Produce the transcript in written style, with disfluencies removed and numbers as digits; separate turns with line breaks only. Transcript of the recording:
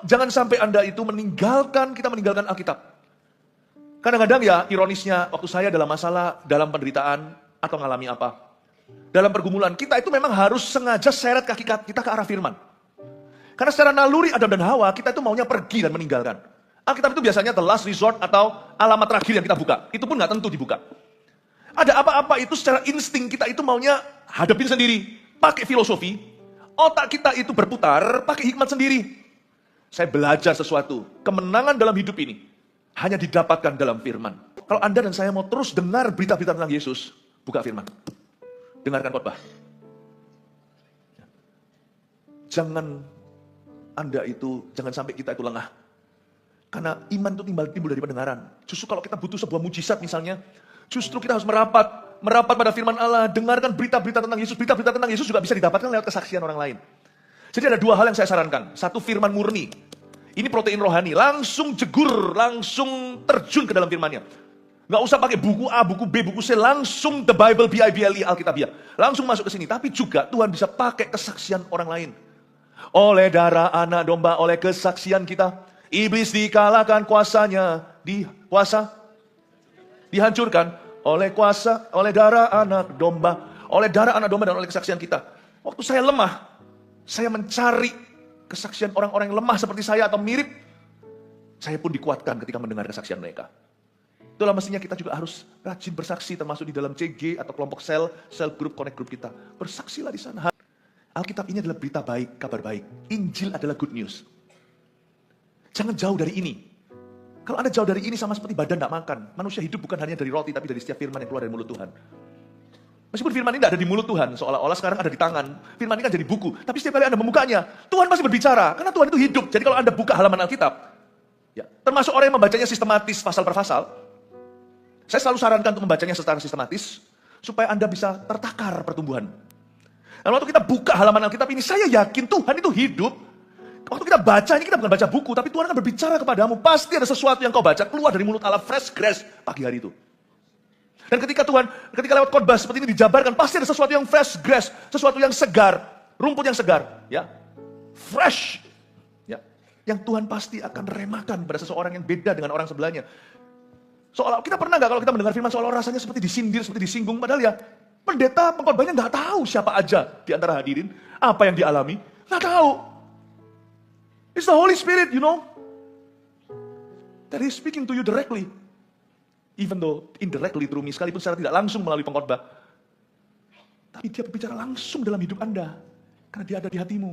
Jangan sampai Anda itu kita meninggalkan Alkitab. Kadang-kadang ya, ironisnya, waktu saya dalam masalah, dalam penderitaan, atau ngalami apa, dalam pergumulan, kita itu memang harus sengaja seret kaki kita ke arah firman. Karena secara naluri Adam dan Hawa, kita itu maunya pergi dan meninggalkan. Alkitab itu biasanya the last resort atau alamat terakhir yang kita buka. Itu pun nggak tentu dibuka. Ada apa-apa itu secara insting kita itu maunya hadapin sendiri. Pakai filosofi, otak kita itu berputar, pakai hikmat sendiri. Saya belajar sesuatu. Kemenangan dalam hidup ini hanya didapatkan dalam firman. Kalau Anda dan saya mau terus dengar berita-berita tentang Yesus, buka firman. Dengarkan khotbah. Jangan sampai kita itu lengah. Karena iman itu timbul dari pendengaran. Justru kalau kita butuh sebuah mujizat misalnya, justru kita harus merapat pada firman Allah, dengarkan berita-berita tentang Yesus. Berita-berita tentang Yesus juga bisa didapatkan lewat kesaksian orang lain. Jadi ada dua hal yang saya sarankan. Satu, firman murni. Ini protein rohani. Langsung jegur, langsung terjun ke dalam firmannya. Nggak usah pakai buku A, buku B, buku C. Langsung the Bible, B-I-B-L-E, Alkitabiah. Langsung masuk ke sini. Tapi juga Tuhan bisa pakai kesaksian orang lain. Oleh darah anak domba, oleh kesaksian kita, iblis dikalahkan, kuasanya dihancurkan. Oleh darah anak domba, dan oleh kesaksian kita. Waktu saya lemah, saya mencari kesaksian orang-orang yang lemah seperti saya atau mirip. Saya pun dikuatkan ketika mendengar kesaksian mereka. Itulah mestinya kita juga harus rajin bersaksi, termasuk di dalam CG atau kelompok sel group, connect group kita. Bersaksilah di sana. Alkitab ini adalah berita baik, kabar baik. Injil adalah good news. Jangan jauh dari ini. Kalau Anda jauh dari ini sama seperti badan tidak makan. Manusia hidup bukan hanya dari roti, tapi dari setiap firman yang keluar dari mulut Tuhan. Meskipun firman ini tidak ada di mulut Tuhan, seolah-olah sekarang ada di tangan. Firman ini kan jadi buku. Tapi setiap kali Anda membukanya, Tuhan masih berbicara. Karena Tuhan itu hidup. Jadi kalau Anda buka halaman Alkitab, ya, termasuk orang yang membacanya sistematis, pasal per pasal, saya selalu sarankan untuk membacanya secara sistematis, supaya Anda bisa tertakar pertumbuhan. Dan waktu kita buka halaman Alkitab ini, saya yakin Tuhan itu hidup. Waktu kita baca, ini kita bukan baca buku, tapi Tuhan akan berbicara kepadamu. Pasti ada sesuatu yang kau baca, keluar dari mulut Allah, fresh grace, pagi hari itu. Dan ketika lewat khotbah seperti ini dijabarkan, pasti ada sesuatu yang fresh grace, sesuatu yang segar, rumput yang segar, ya, fresh, ya, yang Tuhan pasti akan remakan pada seseorang yang beda dengan orang sebelahnya. Soalnya kita pernah nggak kalau kita mendengar firman soal rasanya seperti disindir, seperti disinggung, padahal ya pendeta pengkhotbahnya nggak tahu siapa aja di antara hadirin, apa yang dialami, nggak tahu. It's the Holy Spirit, you know, that is speaking to you directly. Even though indirectly through me, sekalipun secara tidak langsung melalui pengkhotbah. Tapi dia berbicara langsung dalam hidup Anda. Karena dia ada di hatimu.